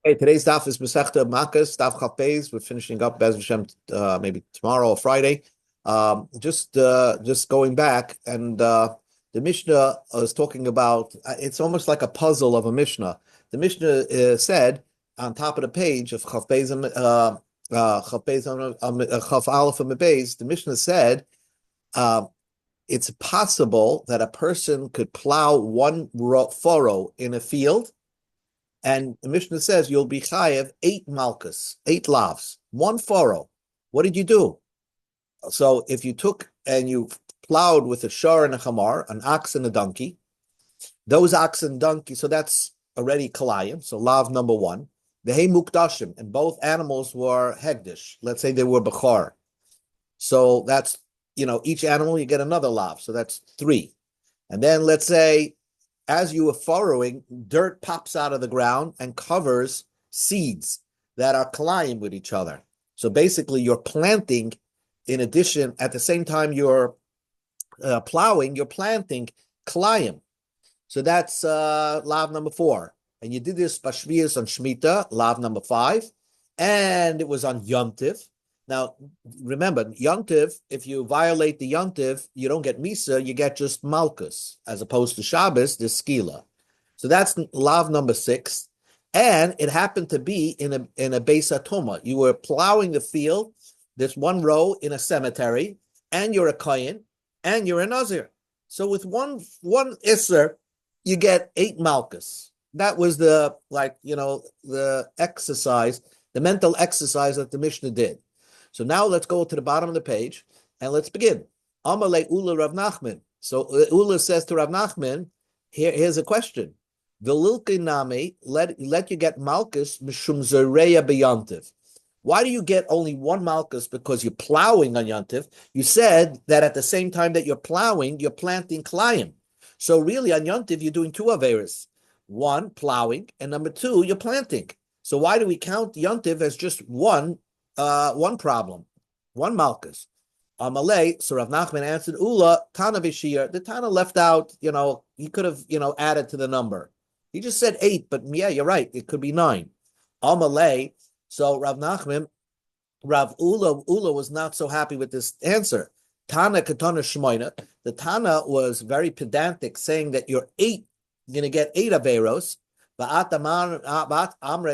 Hey, today's daf is Masechta Makos Daf Chaf. We're finishing up Bez Hashem maybe tomorrow or Friday. Just going back, and the Mishnah is talking about. It's almost like a puzzle of a Mishnah. The Mishnah said on top of the page of Chaf Beis Chaf Aleph and Beis. The Mishnah said it's possible that a person could plow one furrow in a field. And the Mishnah says you'll be chayev 8 malchus, 8 lavs, one furrow. What did you do? So if you took and you plowed with a shar and a chamar, an ox and a donkey, those ox and donkey, so that's already kalayim, so lav number 1. The hey mukdashim, and both animals were hegdish. Let's say they were bechar. So that's, each animal you get another lav, so that's 3. And then let's say, as you were furrowing, dirt pops out of the ground and covers seeds that are colliding with each other. So basically, you're planting, in addition, at the same time you're plowing, you're planting klayim. So that's lav number 4. And you did this bashvias on Shemitah, lav number 5. And it was on Yom Tiv. Now, remember, Yom Tiv, if you violate the Yom Tiv, you don't get Misa, you get just Malkus, as opposed to Shabbos, the Skila. So that's lav number 6. And it happened to be in a Beis HaTumah. You were plowing the field, this one row in a cemetery, and you're a Kohen, and you're a Nazir. So with one Isser, you get 8 Malkus. That was the exercise, the mental exercise that the Mishnah did. So now let's go to the bottom of the page and let's begin. Amalei Ula Rav Nachman. So Ula says to Rav Nachman, here's a question. V'lilkei nami, let you get malchus mishum zereya beyantiv. Why do you get only one malchus? Because you're plowing on yantiv. You said that at the same time that you're plowing, you're planting klayim. So really on yantiv, you're doing 2 averas. 1, plowing, and number 2, you're planting. So why do we count yantiv as just one problem, one malchus? Amalei, so Rav Nachman answered, Ula, Tana Vishir, the Tana left out, he could have, added to the number. He just said 8, but yeah, you're right, it could be 9. Amalei, so Rav Nachman, Rav Ula was not so happy with this answer. Tana Katana Shmoina, the Tana was very pedantic, saying that you're going to get 8 averos,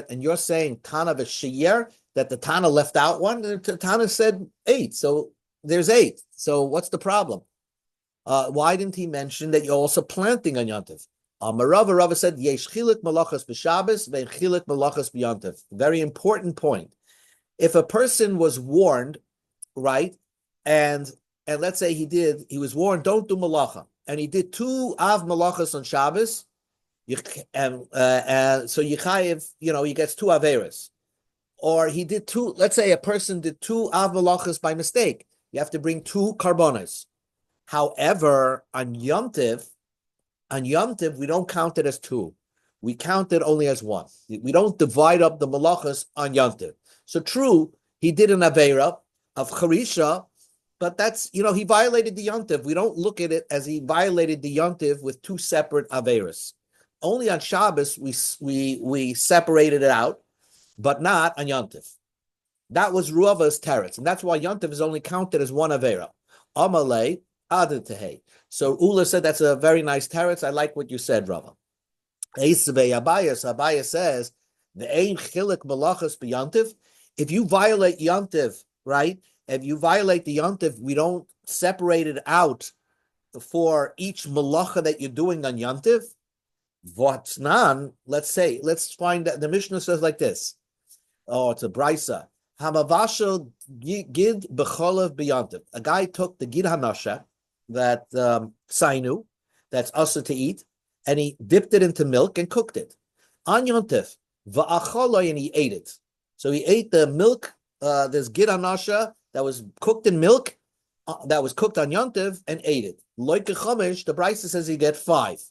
and you're saying Tana Vishir, that the Tana left out one. The Tana said 8, so there's 8. So what's the problem? Why didn't he mention that you're also planting on Yontif? Rava said, Yesh chilik malachas b'Shabbos ve'en chilik malachas b'Yontif. Very important point. If a person was warned, right, and let's say he was warned, don't do malacha, and he did 2 av malachas on Shabbos, and so Yechayev, he gets 2 averas. Or he did 2, let's say a person did 2 av malachas by mistake. You have to bring 2 karbonas. However, on Yom Tiv, we don't count it as 2. We count it only as 1. We don't divide up the malachas on Yom Tiv. So true, he did an avera of charisha, but that's, he violated the Yom Tiv. We don't look at it as he violated the Yom Tiv with 2 separate averas. Only on Shabbos, we separated it out, but not on Yontif. That was Ruava's teretz, and that's why Yontif is only counted as 1 avera. Amalei adetehei. So Ula said that's a very nice teretz. I like what you said, Rava. Abaya says the ein chilik malachas b'Yontif. If you violate Yontif, right? If you violate the Yontif, we don't separate it out for each malacha that you're doing on Yontif. V'atznan, let's find that the Mishnah says like this. Oh, it's a brisa. Hamavashel gid b'cholav b'yantiv. A guy took the gid hanasha, that sainu, that's also to eat, and he dipped it into milk and cooked it. On yontif, v'acholoi, and he ate it. So he ate the milk, this gid hanasha that was cooked in milk, that was cooked on yontif, and ate it. Loike chomish, the brisa says you get 5.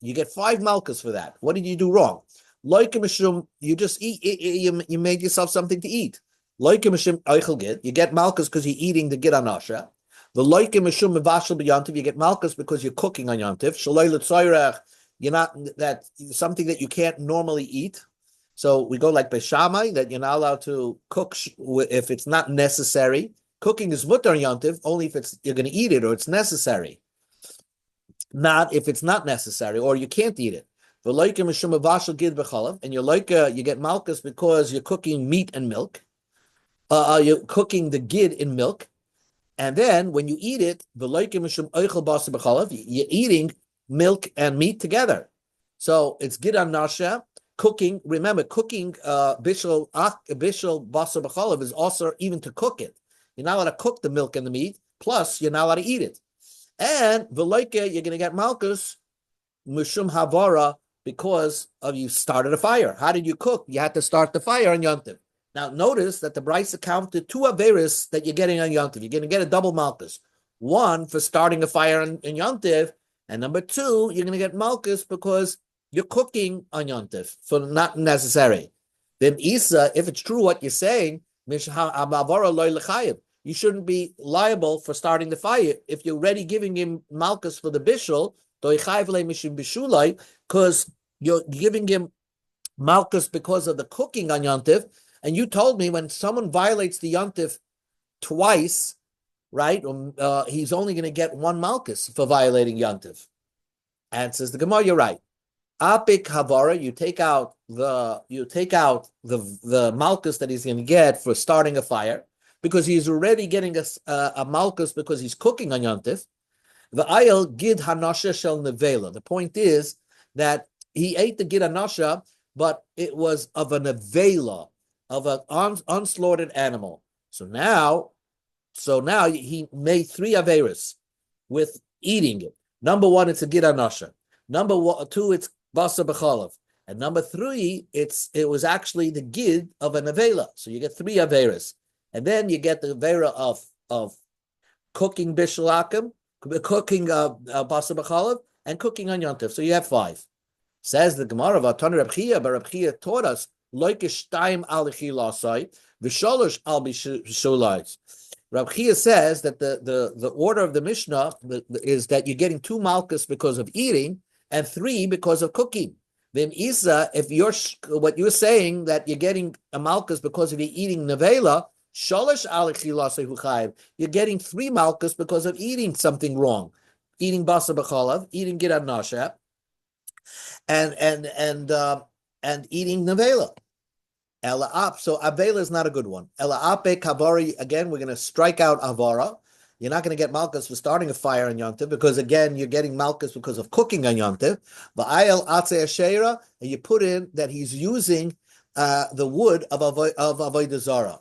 You get 5 malchus for that. What did you do wrong? Loike mishum, you just eat. You made yourself something to eat. Loike mishum eichel gid. You get malchus because you're eating the gid anasha. The loike mishum mevashel b'yantiv. You get malchus because you're cooking on yantiv. Shaloi l'tzoyrech. You're not that something that you can't normally eat. So we go like Beishamai, that you're not allowed to cook if it's not necessary. Cooking is mutar yontiv only if you're going to eat it or it's necessary. Not if it's not necessary or you can't eat it. And you're like you get malchus because you're cooking meat and milk. You're cooking the gid in milk, and then when you eat it, you're eating milk and meat together. So it's gid on nasha. Cooking, remember, cooking bishul basar b'chalav is also even to cook it. You're not allowed to cook the milk and the meat. Plus, you're not allowed to eat it. And v'loike, you're going to get malchus mushum havara because of you started a fire. How did you cook? You had to start the fire on yontiv. Now, notice that the Brisa counted two averis that you're getting on yontiv. You're going to get a double malchus. One for starting a fire in yontiv, and number two, you're going to get malchus because you're cooking on yontiv, so not necessary. Then Isa, if it's true what you're saying, you shouldn't be liable for starting the fire if you're already giving him malchus for the bishul, because you're giving him malchus because of the cooking on yontiv. And you told me when someone violates the yontiv twice, right? He's only going to get one malchus for violating yontiv. And says the Gemara, you're right. Apik havara, you take out the malchus that he's going to get for starting a fire because he's already getting a malchus because he's cooking on yontiv. The ayel gid hanasha shel nevela. The point is that he ate the gid hanasha, but it was of a nevela, of an unslaughtered animal. So now he made three averis with eating it. Number one, it's a gid hanasha. Number two, it's basar b'chalav. And number three, it was actually the gid of an avela. So you get three averas. And then you get the avera of cooking bishalakim, cooking basar b'chalav, and cooking on yontif. So you have five. Says the Gemara of Atani Reb Chia, but Reb Chia taught us loikish time al chilasai v'sholosh al bishulais. Reb Chia says that the order of the Mishnah is that you're getting two malchus because of eating and three because of cooking. Then Isa, if what you're saying that you're getting a malchus because of eating nevela, sholosh al chilasai huchayev, you're getting three malchus because of eating something wrong, eating basar b'chalav, eating gid nasha, and eating nevela. So avela is not a good one. Ela ape kavari, again, we're going to strike out avara. You're not going to get malchus for starting a fire on yontiv because, again, you're getting malchus because of cooking on yontiv. Va'ayel atze ashera, and you put in that he's using the wood of avodah zarah.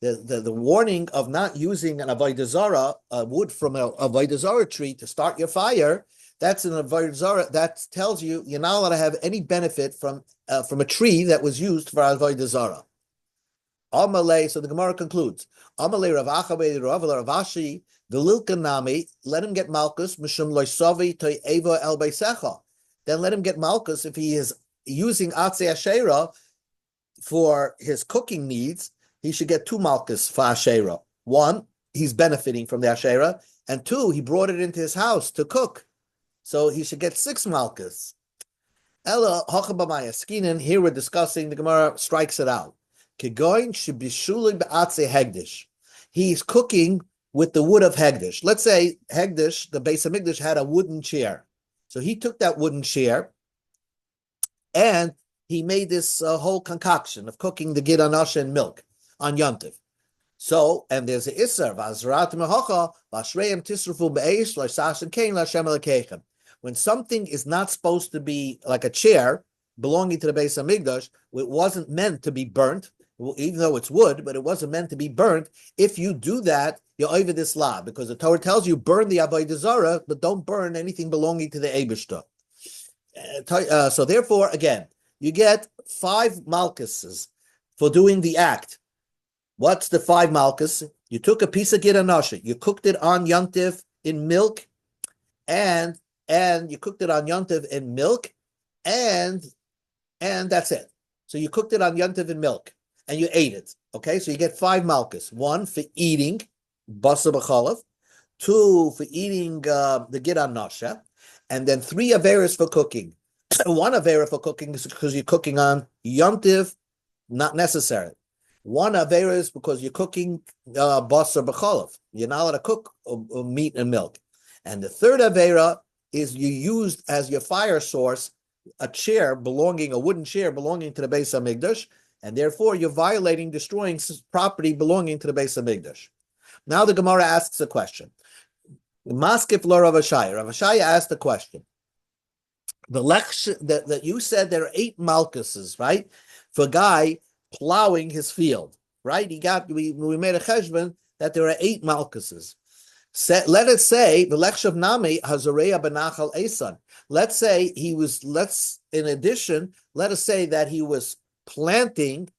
The warning of not using an avodah zarah, wood from an avodah zarah tree to start your fire, that's an avodah zarah. That tells you you're not allowed to have any benefit from a tree that was used for avodah zarah. Amalei. So the Gemara concludes. Amalei Rav Achabe Rav Ravashi the Lilkanami. Let him get malchus. Mishum loisavi to eva el beisecha. Then let him get malchus if he is using atze ashera for his cooking needs. He should get two malchus for ashera. One, he's benefiting from the ashera, and two, he brought it into his house to cook. So he should get six malchus. Ella hachabamaya skinin. Here we're discussing, the Gemara strikes it out. Kegoin should be shuling be'atze hegdish. He's cooking with the wood of hegdish. Let's say hegdish, the Beis Hamikdash, had a wooden chair. So he took that wooden chair and he made this whole concoction of cooking the gid anasha and milk on yontiv. So, and there's a isser v'azrat mehocha v'ashreim tisrufu be'eish l'sashen kein l'Hashem elokechem. When something is not supposed to be like a chair belonging to the Beis Hamikdash, it wasn't meant to be burnt, even though it's wood, but it wasn't meant to be burnt. If you do that, you're over this law, because the Torah tells you burn the avodah zarah, but don't burn anything belonging to the Eibishter. So therefore, again, you get five malchuses for doing the act. What's the five malchus? You took a piece of gid anasha, you cooked it on yontiv in milk, and you cooked it on yontiv in milk, and that's it. So you cooked it on yontiv in milk, and you ate it. Okay, so you get five malchus. One for eating basar b'chalav, two for eating the gid anasha, and then three averis for cooking. One avera for cooking is because you're cooking on yontiv, not necessary. One avera is because you're cooking basar b'cholov. You're not allowed to cook meat and milk. And the third avera is you used as your fire source a wooden chair belonging to the Beis Hamikdash, and therefore you're violating, destroying property belonging to the Beis Hamikdash. Now the Gemara asks a question. Maskif lo Rav Ashaya. Rav Ashaya asked the question. The lecture that you said there are 8 malchuses, right? For a guy plowing his field, right? We made a cheshbon that there are 8 malchuses. Let us say the lecture of Nami Hazareya Benachal Esan. Let's say let us say that he was planting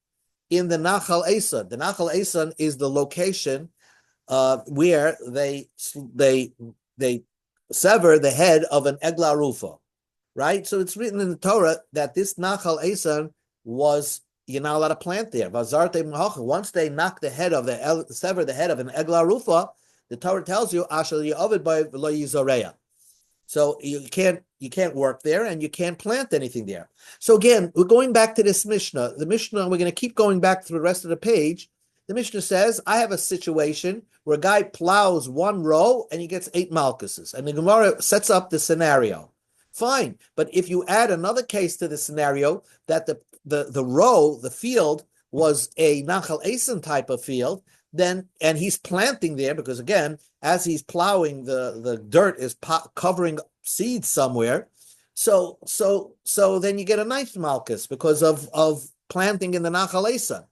in the Nachal Esan. The Nachal Esan is the location where they sever the head of an Egla Rufa, right? So it's written in the Torah that this Nachal Esan you're not allowed to plant there. Once they sever the head of an Egla Rufa, the Torah tells you Ashal Yovid by Lo Yizoreya. So you can't work there and you can't plant anything there. So again, we're going back to this Mishnah. The Mishnah, we're going to keep going back through the rest of the page. The Mishnah says, I have a situation where a guy plows 1 row and he gets 8 malchuses. And the Gemara sets up the scenario. Fine. But if you add another case to the scenario that the row, the field, was a Nachal Esan type of field, and he's planting there, because again, as he's plowing, the dirt is covering seeds somewhere. So then you get a 9th malchus because of planting in the Nachal Esan.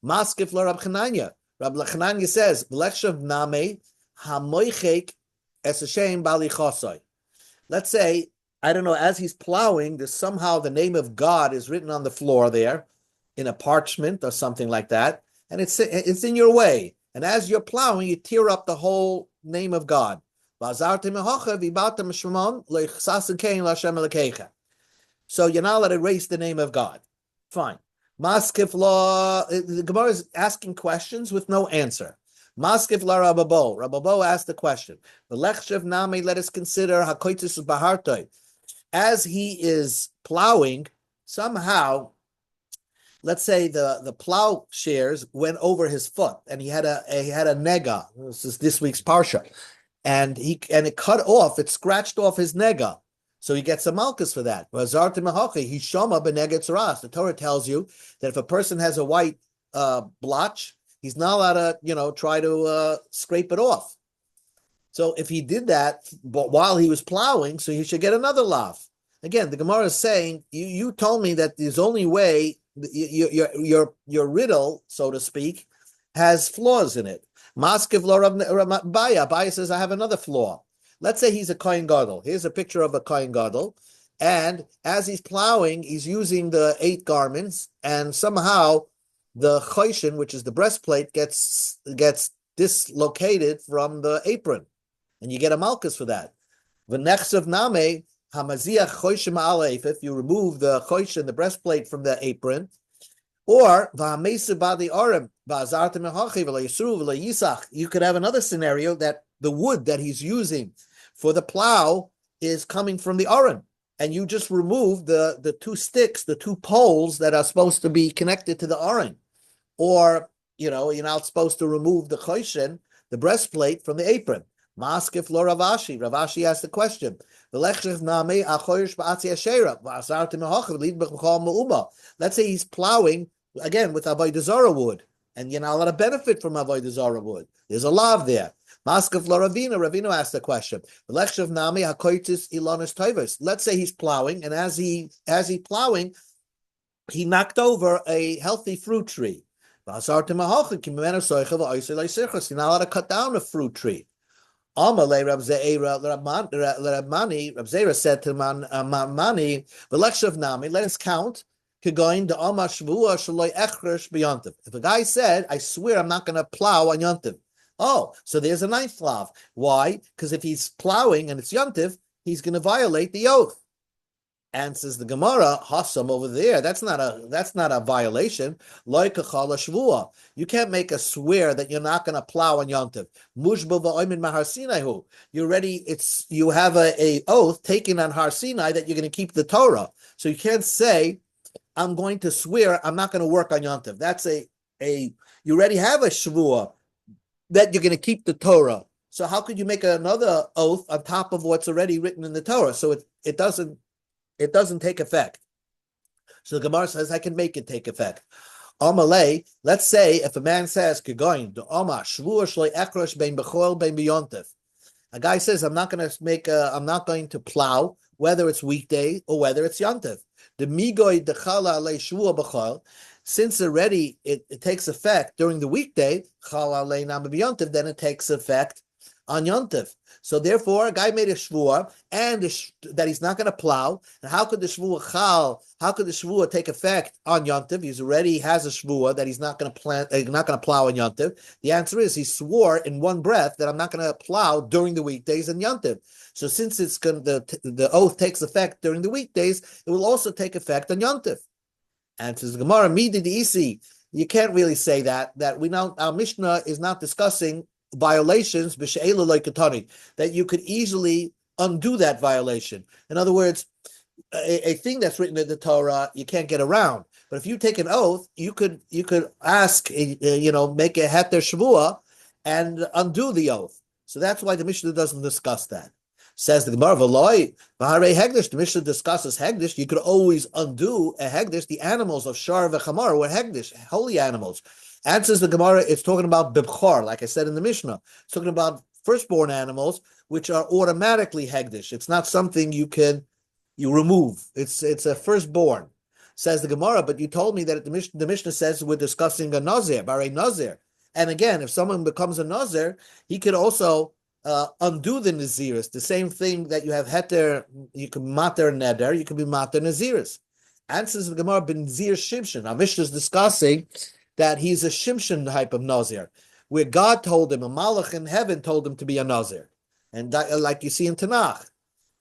Maskif lo Rab Chananya. Rab Chananya says, "B'lekshav name hamoichek es Hashem bali chosai." Let's say, I don't know, as he's plowing, there's somehow the name of God is written on the floor there in a parchment or something like that, and it's in your way. And as you're plowing, you tear up the whole name of God. So you're not allowed to erase the name of God. Fine. Maskif law, the Gemara is asking questions with no answer. Maskif la Rababo. Rababo asked the question. V'lechshev nami, let us consider hakoitis bahartoi. As he is plowing, somehow, let's say the plow shares went over his foot, and he had a nega. This is this week's parsha, and it cut off. It scratched off his nega, so he gets a malchus for that. The Torah tells you that if a person has a white blotch, he's not allowed to try to scrape it off. So if he did that while he was plowing, so he should get another lav. Again, the Gemara is saying, you told me that there's only way, your riddle, so to speak, has flaws in it. Maskiv lo Baya. Baya says, I have another flaw. Let's say he's a Kohen Gadol. Here's a picture of a Kohen Gadol. And as he's plowing, he's using the 8 garments, and somehow the choshen, which is the breastplate, gets dislocated from the apron. And you get a malchus for that. V'nechsav name hamaziach choshen ma'aleif, if you remove the choshen, the breastplate, from the apron, or v'hamesa ba'di arim v'azartem mehachi v'layisru v'layisach. You could have another scenario that the wood that he's using for the plow is coming from the arim, and you just remove the 2 sticks, the 2 poles that are supposed to be connected to the arim, or you're not supposed to remove the choshen, the breastplate, from the apron. Maskif lo Ravashi. Ravashi asked the question. Let's say he's plowing again with avodah zarah wood, and you're not allowed to benefit from avodah zarah wood. There's a lav there. Maskif lo Ravina. Ravina asked the question. Let's say he's plowing, and as he plowing, he knocked over a healthy fruit tree. You're not allowed to cut down a fruit tree. Amalei Rab Zera said to Mani, "V'lekshav nami, let us count. Kegoin the Amar Shvua Shaloi Echresh b'Yontiv. If a guy said, I swear I'm not going to plow on Yontiv. Oh, so there's a 9th lav. Why? Because if he's plowing and it's Yontiv, he's going to violate the oath. Answers the Gemara, Hassam over there. That's not a violation. Like a chala shvua. You can't make a swear that you're not going to plow on Yontiv. Mushba va'omin mahar Sinaihu. You have a oath taken on Har Sinai that you're going to keep the Torah. So you can't say, I'm going to swear I'm not going to work on Yontiv. That's you already have a shvua that you're going to keep the Torah. So how could you make another oath on top of what's already written in the Torah? So it doesn't take effect. So the Gemara says, I can make it take effect. Amalei, let's say if a man says, a guy says, I'm not going to plow, whether it's weekday or whether it's yontif. Since already it takes effect during the weekday, then it takes effect on yontif. So therefore, a guy made a shvua and that he's not going to plow. And how could the shvua take effect on yontif? He already has a shvua that he's not going to plow on yontif. The answer is he swore in one breath that I'm not going to plow during the weekdays and yontif. So since the oath takes effect during the weekdays, it will also take effect on yontif. Answers the Gemara, Midi Isi. You can't really say that we know our Mishnah is not discussing violations that you could easily undo that violation. In other words, a thing that's written in the Torah you can't get around. But if you take an oath, you could ask, make a heter shvua and undo the oath. So that's why the Mishnah doesn't discuss that. Says the Gemara, V'loi, V'harei hegdish. The Mishnah discusses hegdish. You could always undo a hegdish. The animals of shar v'chamar were hegdish, holy animals. Answers the Gemara, it's talking about bibchor, like I said in the Mishnah. It's talking about firstborn animals, which are automatically hegdish. It's not something you remove. It's a firstborn. Says the Gemara, but you told me that the Mishnah says we're discussing a nazir, barei nazir. And again, if someone becomes a nazir, he could also undo the naziris. The same thing that you have heter, you can mater neder, you can be mater naziris. Answers the Gemara, ben zir shimshon. Our Mishnah is discussing that he's a Shimshon type of Nazir, where God told him, a Malach in heaven told him to be a Nazir. And that, like you see in Tanakh.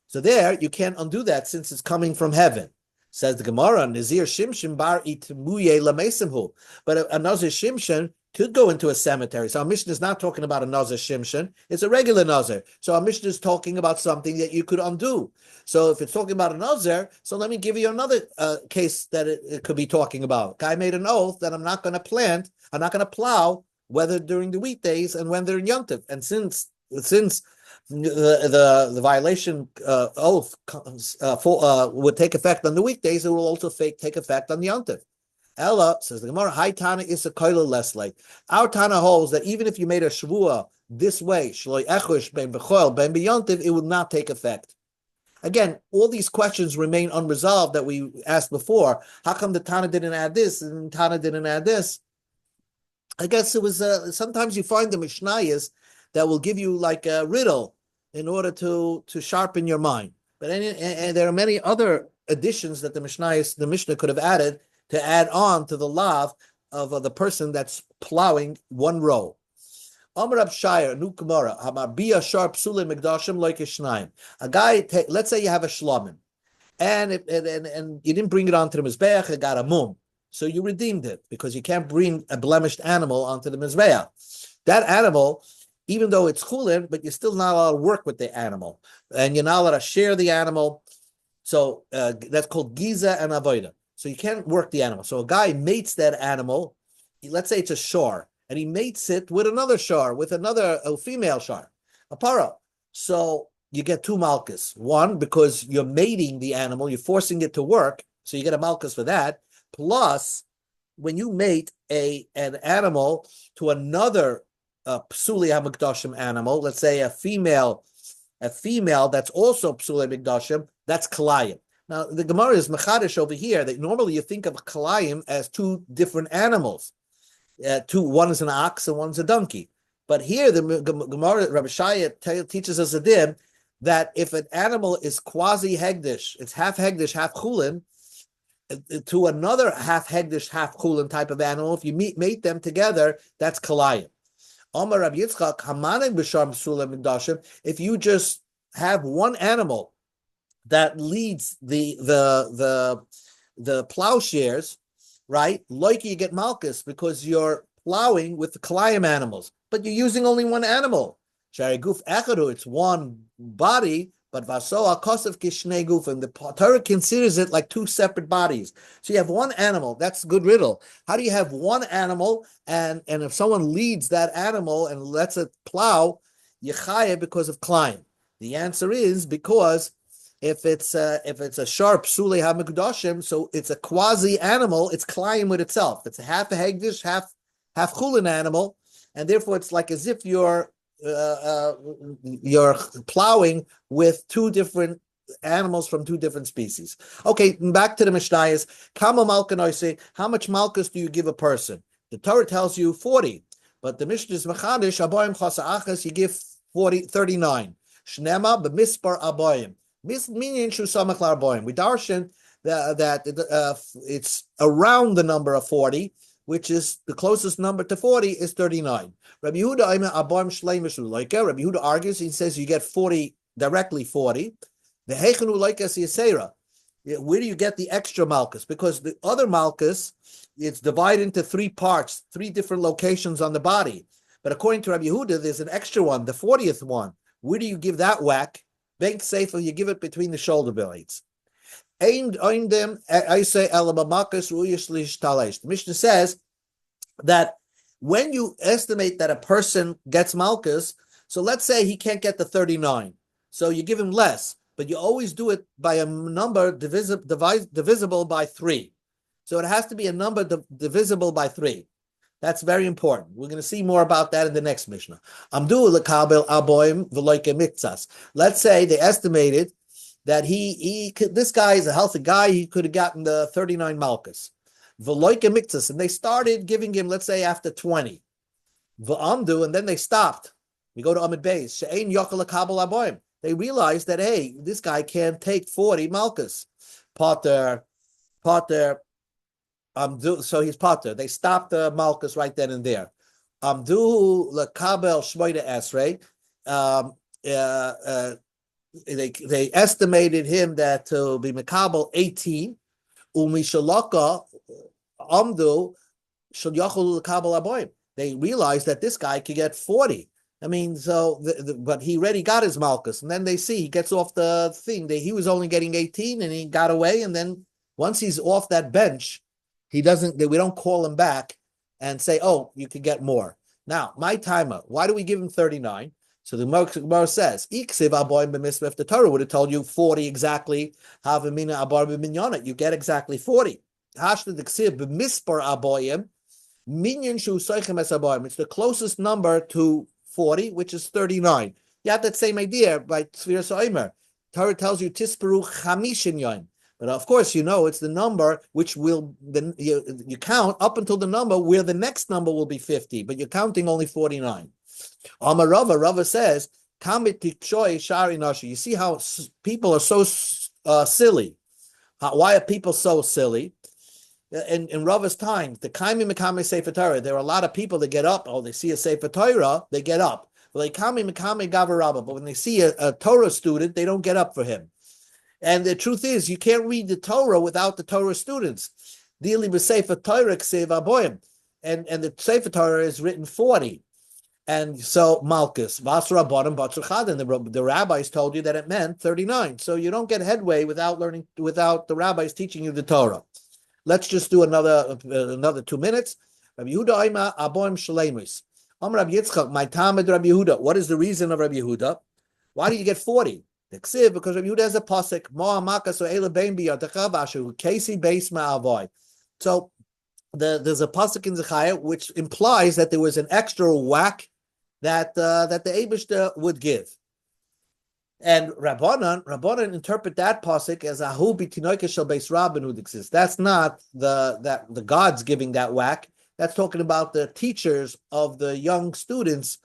So there, you can't undo that since it's coming from heaven. Says the Gemara, Nazir Shimshon bar itmuye lamesimhu. But a Nazir Shimshon could go into a cemetery. So our Mishnah is not talking about a Nazir Shimshon. It's a regular Nazir. So our Mishnah is talking about something that you could undo. So if it's talking about a Nazir, so let me give you another case that it could be talking about. Guy made an oath that I'm not going to plow, whether during the weekdays and when they're in Yontif. And since the violation oath would take effect on the weekdays, it will also take effect on the Yontif. Ella, says the Gemara, Hi Tana is a koila leslie. Our Tana holds that even if you made a shvua this way, shloi echush ben bechol ben beyontiv, it would not take effect. Again, all these questions remain unresolved that we asked before. How come the Tana didn't add this and Tana didn't add this? I guess it was sometimes you find the Mishnayos that will give you like a riddle in order to sharpen your mind. But and there are many other additions that the Mishnah could have added to add on to the lav of the person that's plowing one row. Amar Rab Shire, new Gemara, Hamarbia sharp psule migdashim like a guy, let's say you have a shlamim, and you didn't bring it onto the mizbeach, it got a mum, so you redeemed it because you can't bring a blemished animal onto the mizbeach. That animal, even though it's chulin, but you're still not allowed to work with the animal, and you're not allowed to share the animal. So that's called giza and avoida. So you can't work the animal. So a guy mates that animal, let's say it's a shar, and he mates it with another shar, with a female shar, a para. So you get two malchus. One, because you're mating the animal, you're forcing it to work, so you get a malchus for that. Plus, when you mate an animal to another psuli hamikdashim animal, let's say a female that's also psuli hamikdashim, that's kalayim. Now, the Gemara is mechadish over here that normally you think of kalayim as two different animals. One is an ox and one's a donkey. But here, the Gemara, Rabbi Shaya teaches us a din that if an animal is quasi-hegdish, it's half hegdish, half chulin, to another half hegdish, half chulin type of animal, if you mate them together, that's kalayim. Amar Rabbi Yitzchak, hamanim b'shar p'sulim midashim, if you just have one animal that leads the plowshares, right? Like you get malchus because you're plowing with the Kalayim animals, but you're using only one animal. Shari guf echadu, it's one body, but vasoa kosov kishnei guf, and the Torah considers it like two separate bodies. So you have one animal. That's a good riddle. How do you have one animal, and if someone leads that animal and lets it plow, yechaya because of Kalayim? The answer is because if it's a sharp sule hamikudashim, so it's a quasi animal. It's Kalayim with itself. It's a half a hegdish, half chulin animal, and therefore it's like as if you're plowing with two different animals from two different species. Okay, back to the Mishnayos. Kama malkanoise, how much malchus do you give a person? The Torah tells you 40, but the Mishnah is machadish abayim chasa achas, you give 39. Shnema b'mispar abayim. Meaning shu samach la'abayim. We darshan that it's around the number of 40, which is the closest number to 40 is 39. Rabbi Yehuda Rabbi Yehuda argues, he says you get 40, directly 40. The Heichenu Laikas Yisera. Where do you get the extra malchus? Because the other malchus, it's divided into three parts, three different locations on the body. But according to Rabbi Yehuda, there's an extra one, the 40th one. Where do you give that whack? Bank safe, you give it between the shoulder blades. The Mishnah says that when you estimate that a person gets malchus, so let's say he can't get the 39, so you give him less, but you always do it by a number divisible by 3. So it has to be a number divisible by 3. That's very important. We're going to see more about that in the next Mishnah. Let's say they estimated that this guy is a healthy guy. He could have gotten the 39 malchus. And they started giving him, let's say, after 20. And then they stopped. We go to Amid Beis. They realized that, hey, this guy can't take 40 malchus. Potter. So he's potter. They stopped the malchus right then and there. Amdu lekabel shmoida esrei. They estimated him that to be mekabel 18. Umishalaka amdu shel yachol lekabel aboim. They realized that this guy could get 40. I mean, so but he already got his malchus, and then they see he gets off the thing. He was only getting 18, and he got away. And then once he's off that bench, we don't call him back and say, oh, you could get more. Now, my timer, why do we give him 39? So the Gemara says, if the Torah would have told you 40 exactly, you get exactly 40. It's the closest number to 40, which is 39. You have that same idea by Tzvir Soimer. Torah tells you, Tisperu Chamishin Yom. But of course, it's the number which you count up until the number where the next number will be 50, but you're counting only 49. Rava says, you see how people are so silly. Why are people so silly? In Rava's time, the Kaimi Mekame Sefer Torah, there are a lot of people that get up, they see a Sefer Torah, they get up. But when they see a Torah student, they don't get up for him. And the truth is, you can't read the Torah without the Torah students. Dealing with Sefer Torah, and the Sefer Torah is written 40. And so Malchus, the rabbis told you that it meant 39. So you don't get headway without the rabbis teaching you the Torah. Let's just do another 2 minutes. Rabbi Yehuda Oima Aboim Shleimus. Rabbi Yitzchak, my Talmud Rabbi Yehuda. What is the reason of Rabbi Yehuda? Why do you get 40? Because Rabbi Yehuda has a pasuk. So there's a pasuk in Zechariah which implies that there was an extra whack that the Eibishter would give. And Rabbanan interpret that pasuk as ahu b'tinoike shel beis rabban who exists. That's not the gods giving that whack. That's talking about the teachers of the young students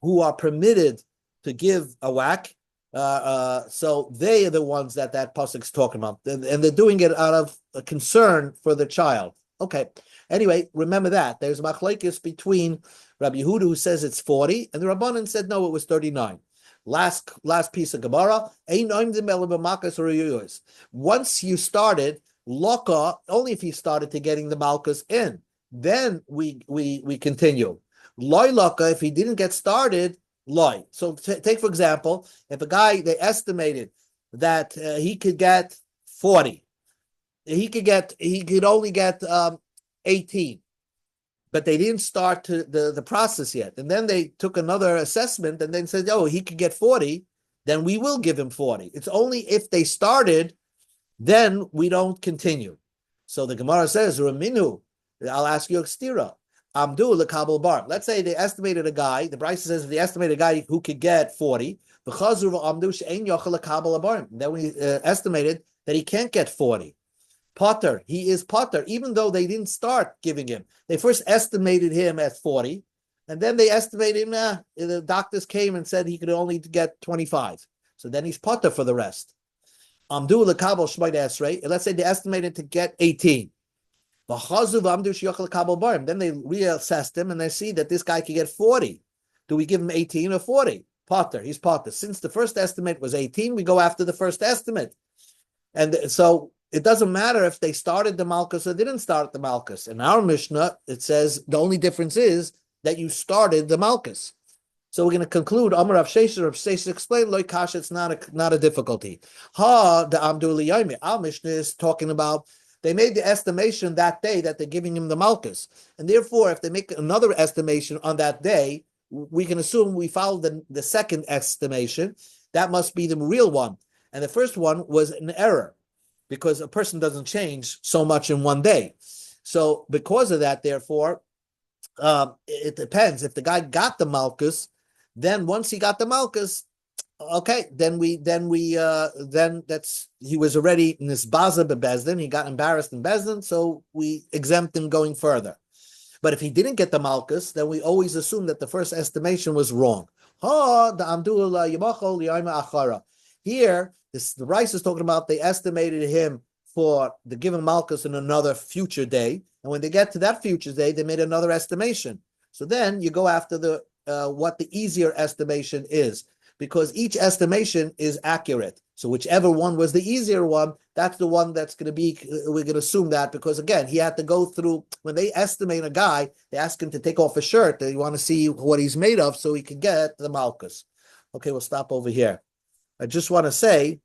who are permitted to give a whack. So they are the ones that pasuk's talking about, and they're doing it out of a concern for the child. Okay. Anyway, remember that there's machlekes between Rabbi Yehuda who says it's 40, and the Rabbanan said no, it was 39. Last piece of Gemara. Once you started, loka, only if you started to getting the malchus in, then we continue. Loy loka, if he didn't get started, loy. So take for example, if a guy they estimated that he could get 40, he could only get 18. But they didn't start the process yet. And then they took another assessment and then said, oh, he could get 40, then we will give him 40. It's only if they started, then we don't continue. So the Gemara says, Raminu, I'll ask you a stira. Amdu lekabel bar. Let's say they estimated a guy, the Bryce says they estimated a guy who could get 40. Then we estimated that he can't get 40. Potter, he is Potter, even though they didn't start giving him. They first estimated him at 40, and then they estimated him, the doctors came and said he could only get 25. So then he's Potter for the rest. Amdu lekabel shmai esrei. Let's say they estimated to get 18. Then they reassessed him and they see that this guy can get 40. Do we give him 18 or 40? Potter, he's Potter. Since the first estimate was 18, we go after the first estimate. And so it doesn't matter if they started the Malchus or didn't start the Malchus. In our Mishnah, it says the only difference is that you started the Malchus. So we're going to conclude. Amar Rav Sheshes explained, Loi Kasha, it's not a difficulty. Ha, the Amdu Liyaimi. Our Mishnah is talking about they made the estimation that day that they're giving him the Malchus. And therefore, if they make another estimation on that day, we can assume we follow the second estimation. That must be the real one. And the first one was an error, because a person doesn't change so much in one day. So because of that, therefore, it depends. If the guy got the Malchus, then once he got the Malchus, okay, then that's he was already in this baza bebezdin. He got embarrassed in bezdin, so we exempt him going further. But if he didn't get the Malchus, then we always assume that the first estimation was wrong. Here, the Rice is talking about they estimated him for the given Malchus in another future day, and when they get to that future day, they made another estimation. So then you go after the what the easier estimation is, because each estimation is accurate. So whichever one was the easier one, that's the one that's going to be, we're going to assume that, because again, he had to go through, when they estimate a guy, they ask him to take off his shirt. They want to see what he's made of so he can get the Malchus. Okay, we'll stop over here. I just want to say